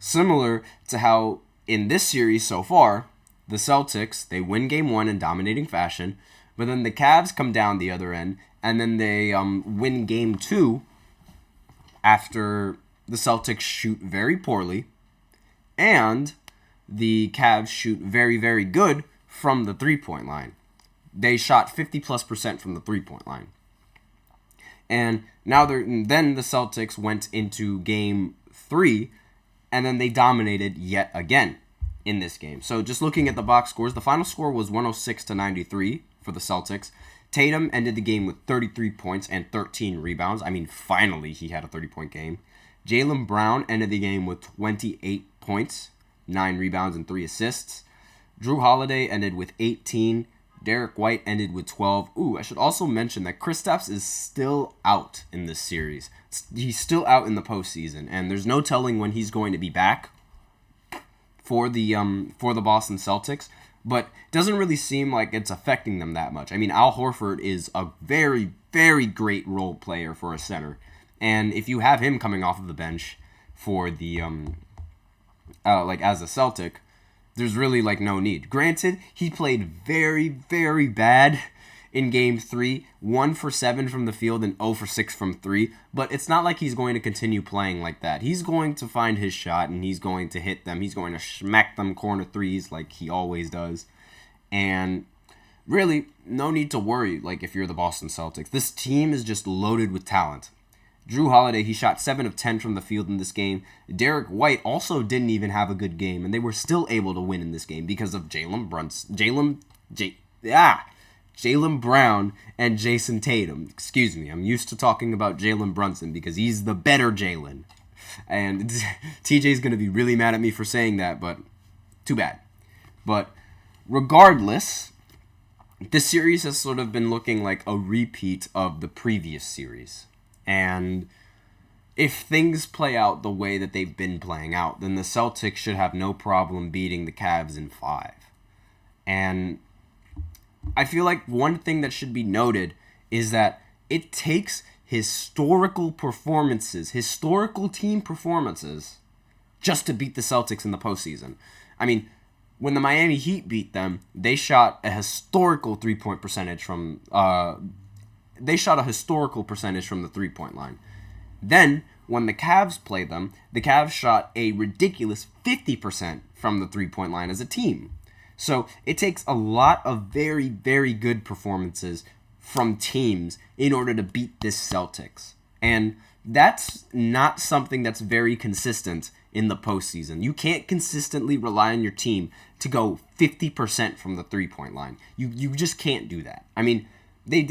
Similar to how in this series so far, the Celtics, they win Game 1 in dominating fashion, but then the Cavs come down the other end, and then they win Game 2 after the Celtics shoot very poorly, and the Cavs shoot very, very good from the three-point line. They shot 50+% from the three-point line. And now then the Celtics went into Game 3, and then they dominated yet again in this game. So just looking at the box scores, the final score was 106-93 for the Celtics. Tatum ended the game with 33 points and 13 rebounds. I mean, finally he had a 30-point game. Jaylen Brown ended the game with 28 points, 9 rebounds, and 3 assists. Drew Holiday ended with 18. Derek White ended with 12. I should also mention that Kristaps is still out in this series. He's still out in the postseason, and there's no telling when he's going to be back for the Boston Celtics. But it doesn't really seem like it's affecting them that much. I mean, Al Horford is a very, very great role player for a center, and if you have him coming off of the bench for the as a Celtic, there's really like no need. Granted, he played very, very bad in Game 3, 1 for 7 from the field and 0 for 6 from 3, but it's not like he's going to continue playing like that. He's going to find his shot and he's going to hit them. He's going to smack them corner threes like he always does. And really, no need to worry like if you're the Boston Celtics. This team is just loaded with talent. Jrue Holiday, he shot 7 of 10 from the field in this game. Derek White also didn't even have a good game, and they were still able to win in this game because of Jaylen Brown and Jason Tatum. Excuse me, I'm used to talking about Jalen Brunson because he's the better Jalen. And TJ's going to be really mad at me for saying that, but too bad. But regardless, this series has sort of been looking like a repeat of the previous series. And if things play out the way that they've been playing out, then the Celtics should have no problem beating the Cavs in 5. And I feel like one thing that should be noted is that it takes historical team performances, just to beat the Celtics in the postseason. I mean, when the Miami Heat beat them, they shot a historical three-point percentage from the 3-point line. Then, when the Cavs played them, the Cavs shot a ridiculous 50% from the 3-point line as a team. So, it takes a lot of very, very good performances from teams in order to beat this Celtics. And that's not something that's very consistent in the postseason. You can't consistently rely on your team to go 50% from the 3-point line. You just can't do that. I mean, they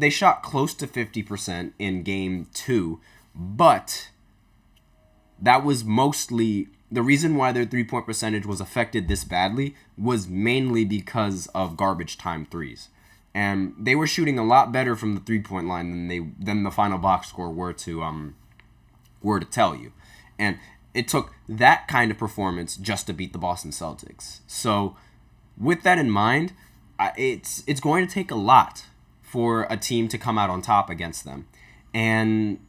shot close to 50% in game 2, but that was mostly the reason why their 3-point percentage was affected this badly was mainly because of garbage time threes. And they were shooting a lot better from the 3-point line than the final box score were to tell you. And it took that kind of performance just to beat the Boston Celtics. So with that in mind, it's going to take a lot for a team to come out on top against them. And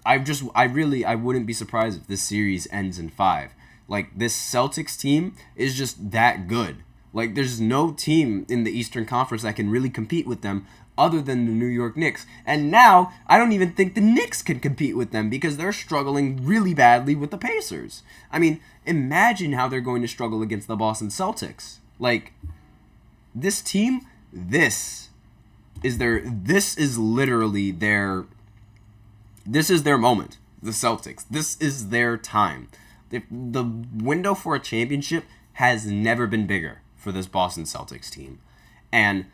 I wouldn't be surprised if this series ends in 5. Like, this Celtics team is just that good. Like, there's no team in the Eastern Conference that can really compete with them other than the New York Knicks. And now, I don't even think the Knicks can compete with them because they're struggling really badly with the Pacers. I mean, imagine how they're going to struggle against the Boston Celtics. Like, this team, this is their moment, the Celtics. This is their time. The window for a championship has never been bigger for this Boston Celtics team. And,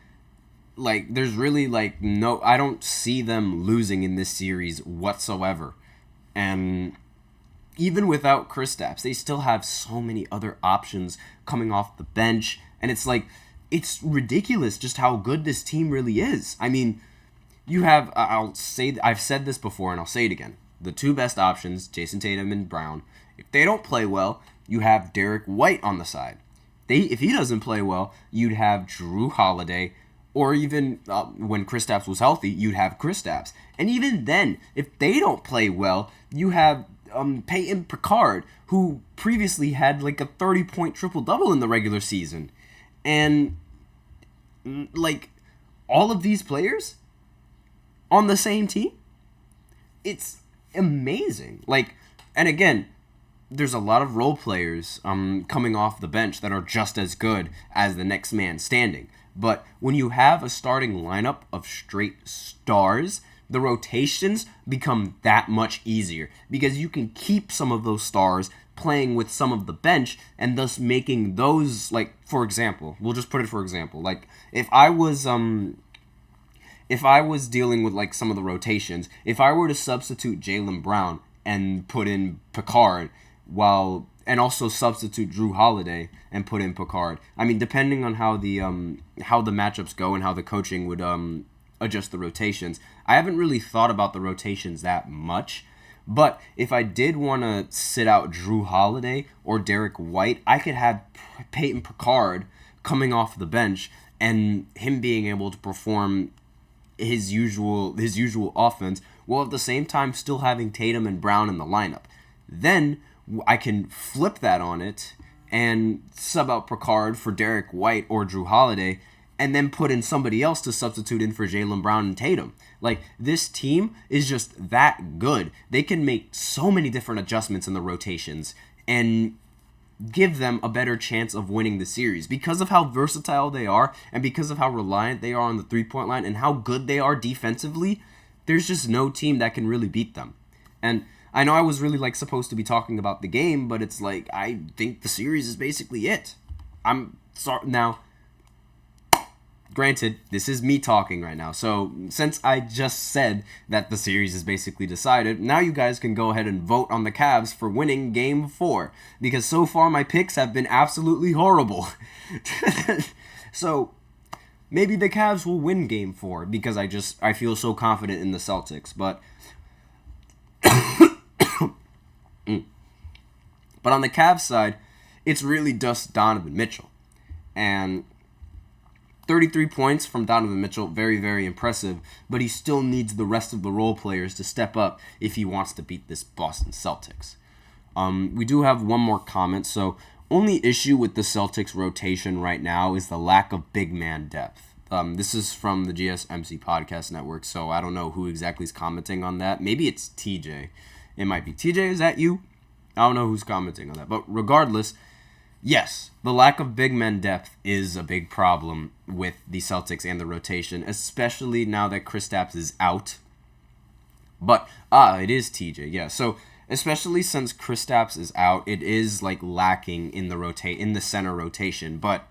like, there's really, like, I don't see them losing in this series whatsoever. And even without Kristaps, they still have so many other options coming off the bench. And it's like, it's ridiculous just how good this team really is. I mean, you have, I've said this before and I'll say it again. The two best options, Jason Tatum and Brown. If they don't play well, you have Derek White on the side. If he doesn't play well, you'd have Jrue Holiday, or even when Kristaps was healthy, you'd have Kristaps. And even then, if they don't play well, you have Peyton Picard, who previously had like a 30-point triple-double in the regular season. And, like, all of these players on the same team, it's amazing. Like, and again, there's a lot of role players coming off the bench that are just as good as the next man standing. But when you have a starting lineup of straight stars, the rotations become that much easier because you can keep some of those stars playing with some of the bench and thus making those, like, for example, we'll just put it for example, like, if I was dealing with, like, some of the rotations, if I were to substitute Jaylen Brown and put in Picard, and also substitute Jrue Holiday and put in Picard. I mean, depending on how the matchups go and how the coaching would adjust the rotations. I haven't really thought about the rotations that much, but if I did want to sit out Jrue Holiday or Derek White, I could have Peyton Picard coming off the bench and him being able to perform his usual offense while at the same time still having Tatum and Brown in the lineup. Then I can flip that on it and sub out Picard for Derek White or Jrue Holiday and then put in somebody else to substitute in for Jaylen Brown and Tatum. Like, this team is just that good. They can make so many different adjustments in the rotations and give them a better chance of winning the series because of how versatile they are and because of how reliant they are on the 3-point line and how good they are defensively. there's just no team that can really beat them. And I know I was really like supposed to be talking about the game, but it's like I think the series is basically it. I'm sorry now. Granted, this is me talking right now, so since I just said that the series is basically decided, now you guys can go ahead and vote on the Cavs for winning Game 4, because so far my picks have been absolutely horrible. So, maybe the Cavs will win Game 4, because I feel so confident in the Celtics, but... But on the Cavs side, it's really just Donovan Mitchell, and... 33 points from Donovan Mitchell, very, very impressive, but he still needs the rest of the role players to step up if he wants to beat this Boston Celtics. We do have one more comment. So, only issue with the Celtics rotation right now is the lack of big man depth. This is from the GSMC Podcast Network, so I don't know who exactly is commenting on that. Maybe it's TJ. It might be. TJ, is that you? I don't know who's commenting on that, but regardless... Yes, the lack of big men depth is a big problem with the Celtics and the rotation, especially now that Kristaps is out. But, it is TJ, yeah. So, especially since Kristaps is out, it is, like, lacking in the center rotation. But,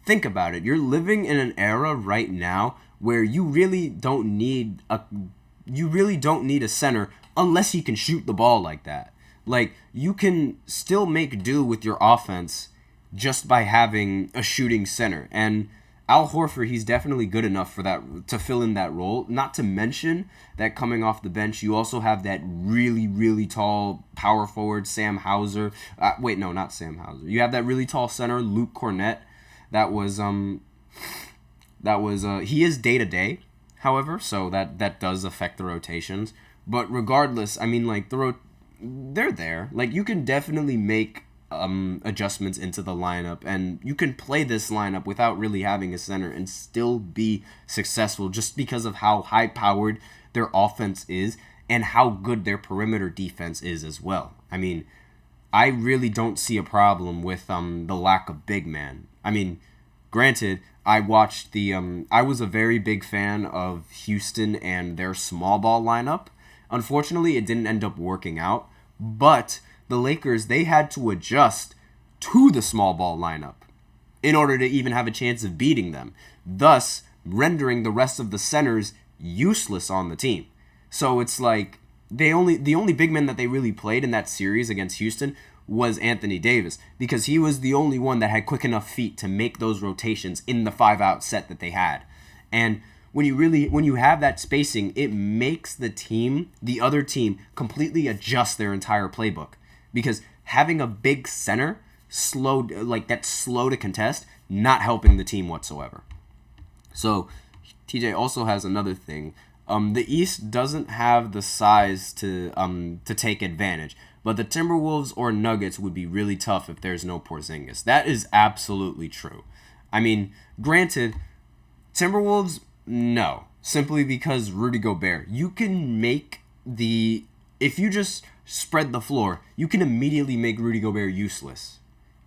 think about it. You're living in an era right now where you really don't need a center unless he can shoot the ball like that. Like, you can still make do with your offense just by having a shooting center. And Al Horford, he's definitely good enough for that to fill in that role. Not to mention that coming off the bench, you also have that really, really tall power forward, Sam Hauser. Not Sam Hauser. You have that really tall center, Luke Cornett. He is day-to-day, however, so that does affect the rotations. But regardless, I mean, like, they're there. Like, you can definitely make adjustments into the lineup, and you can play this lineup without really having a center and still be successful just because of how high-powered their offense is and how good their perimeter defense is as well. I mean, I really don't see a problem with the lack of big man. I mean, granted, I was a very big fan of Houston and their small ball lineup. Unfortunately, it didn't end up working out, but the Lakers, they had to adjust to the small ball lineup in order to even have a chance of beating them, thus rendering the rest of the centers useless on the team. So it's like the only big man that they really played in that series against Houston was Anthony Davis, because he was the only one that had quick enough feet to make those rotations in the 5-out set that they had. And when you have that spacing, it makes the other team completely adjust their entire playbook. Because having a big center slow to contest, not helping the team whatsoever. So TJ also has another thing. The East doesn't have the size to take advantage, but the Timberwolves or Nuggets would be really tough if there's no Porzingis. That is absolutely true. I mean, granted, Timberwolves, no, simply because Rudy Gobert. You can if you just spread the floor, you can immediately make Rudy Gobert useless.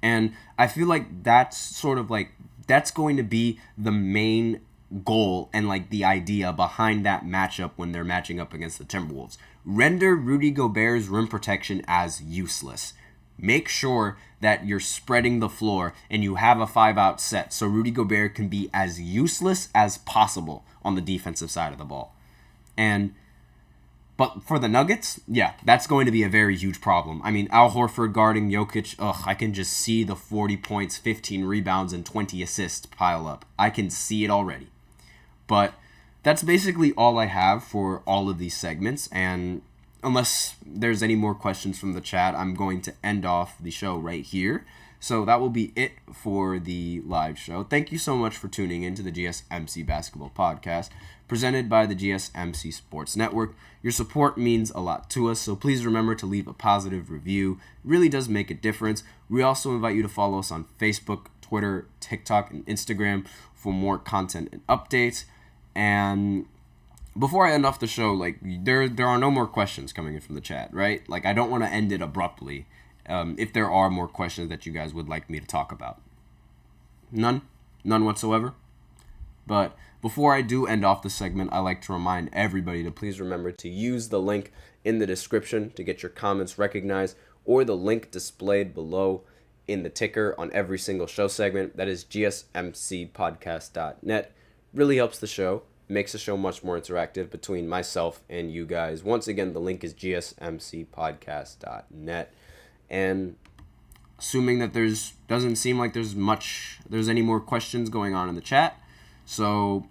And I feel like that's going to be the main goal and like the idea behind that matchup when they're matching up against the Timberwolves. Render Rudy Gobert's rim protection as useless. Make sure that you're spreading the floor and you have a 5-out set so Rudy Gobert can be as useless as possible on the defensive side of the ball. But for the Nuggets, yeah, that's going to be a very huge problem. I mean, Al Horford guarding Jokic, I can just see the 40 points, 15 rebounds, and 20 assists pile up. I can see it already. But that's basically all I have for all of these segments, and unless there's any more questions from the chat, I'm going to end off the show right here. So that will be it for the live show. Thank you so much for tuning in to the GSMC Basketball Podcast, presented by the GSMC Sports Network. Your support means a lot to us, so please remember to leave a positive review. It really does make a difference. We also invite you to follow us on Facebook, Twitter, TikTok, and Instagram for more content and updates. And before I end off the show, like, there are no more questions coming in from the chat, right? Like, I don't want to end it abruptly if there are more questions that you guys would like me to talk about. None whatsoever? But before I do end off the segment, I like to remind everybody to please remember to use the link in the description to get your comments recognized, or the link displayed below in the ticker on every single show segment. That is gsmcpodcast.net. Really helps the show, makes the show much more interactive between myself and you guys. Once again, the link is gsmcpodcast.net. And assuming that doesn't seem like there's any more questions going on in the chat, so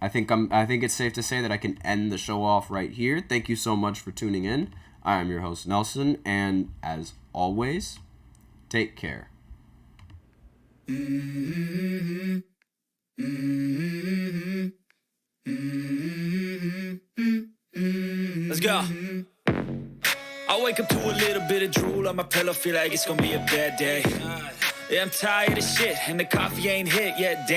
I think it's safe to say that I can end the show off right here. Thank you so much for tuning in. I am your host, Nelson, and as always, take care. Let's go. I wake up to a little bit of drool on my pillow, feel like it's gonna be a bad day. Yeah, I'm tired of shit, and the coffee ain't hit yet. Damn.